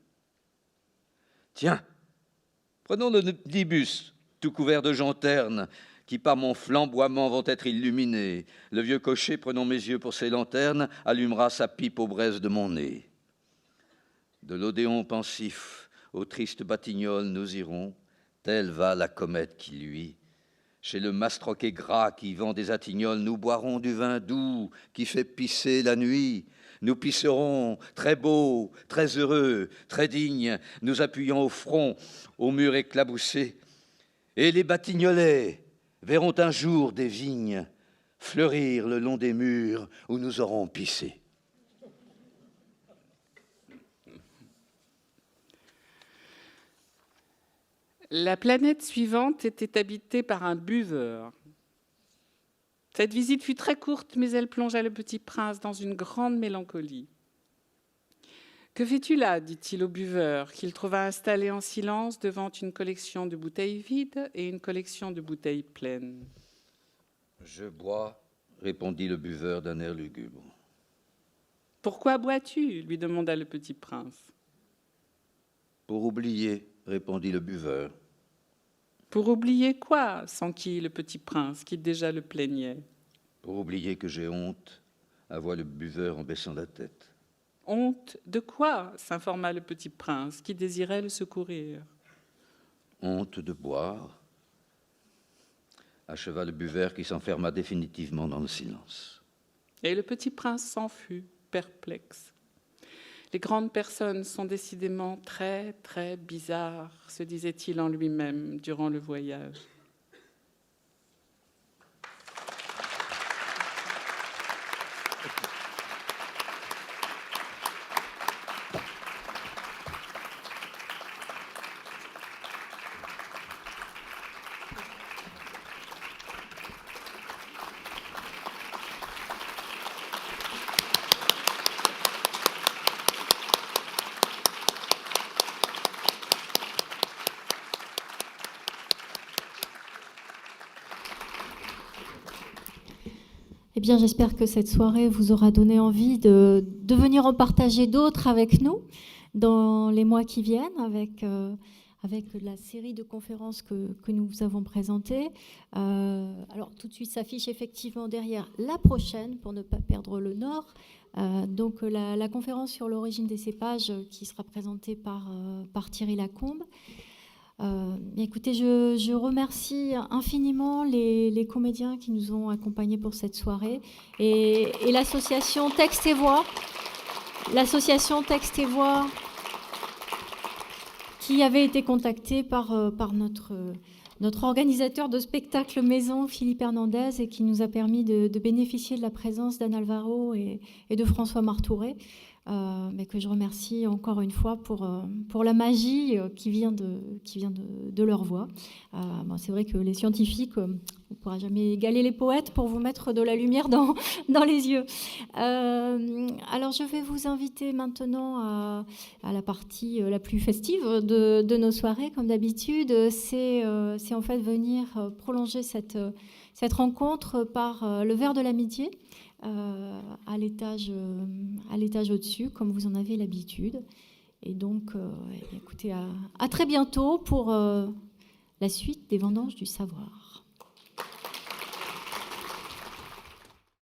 Speaker 6: Tiens, prenons le omnibus, tout couvert de gens ternes, qui par mon flamboiement vont être illuminés. Le vieux cocher, prenant mes yeux pour ses lanternes, allumera sa pipe aux braises de mon nez. De l'Odéon pensif aux tristes Batignolles nous irons, telle va la comète qui luit. Chez le mastroquet gras qui vend des attignoles, nous boirons du vin doux qui fait pisser la nuit. Nous pisserons très beau, très heureux, très digne, nous appuyant au front, au mur éclaboussé. Et les Batignolais verront un jour des vignes fleurir le long des murs où nous aurons pissé.
Speaker 5: La planète suivante était habitée par un buveur. Cette visite fut très courte, mais elle plongea le petit prince dans une grande mélancolie. « Que fais-tu là » dit-il au buveur, qu'il trouva installé en silence devant une collection de bouteilles vides et une collection de bouteilles pleines.
Speaker 6: « Je bois » répondit le buveur d'un air lugubre.
Speaker 5: « Pourquoi bois-tu » lui demanda le petit prince.
Speaker 6: « Pour oublier » répondit le buveur.
Speaker 5: « Pour oublier quoi » s'enquit le petit prince, qui déjà le plaignait.
Speaker 6: « Pour oublier que j'ai honte » avoua le buveur en baissant la tête.
Speaker 5: « Honte de quoi » s'informa le petit prince, qui désirait le secourir.
Speaker 6: « Honte de boire » acheva le buveur, qui s'enferma définitivement dans le silence.
Speaker 5: Et le petit prince s'en fut, perplexe. Les grandes personnes sont décidément très, très bizarres, se disait-il en lui-même durant le voyage.
Speaker 1: Eh bien, j'espère que cette soirée vous aura donné envie de venir en partager d'autres avec nous dans les mois qui viennent, avec la série de conférences que nous vous avons présentées. Alors, tout de suite s'affiche effectivement derrière la prochaine, pour ne pas perdre le nord. Donc, la conférence sur l'origine des cépages qui sera présentée par Thierry Lacombe. Écoutez, je remercie infiniment les comédiens qui nous ont accompagnés pour cette soirée et l'association Texte et Voix. L'association Texte et Voix qui avait été contactée par notre organisateur de spectacle maison, Philippe Hernandez, et qui nous a permis de bénéficier de la présence d'Anne Alvaro et de François Martouret. Mais que je remercie encore une fois pour la magie qui vient de leur voix. Bon, c'est vrai que les scientifiques, on ne pourra jamais égaler les poètes pour vous mettre de la lumière dans les yeux. Alors je vais vous inviter maintenant à la partie la plus festive de nos soirées, comme d'habitude. C'est en fait venir prolonger cette rencontre par le verre de l'amitié. À l'étage au-dessus, comme vous en avez l'habitude. Et donc, écoutez, à très bientôt pour la suite des Vendanges du Savoir.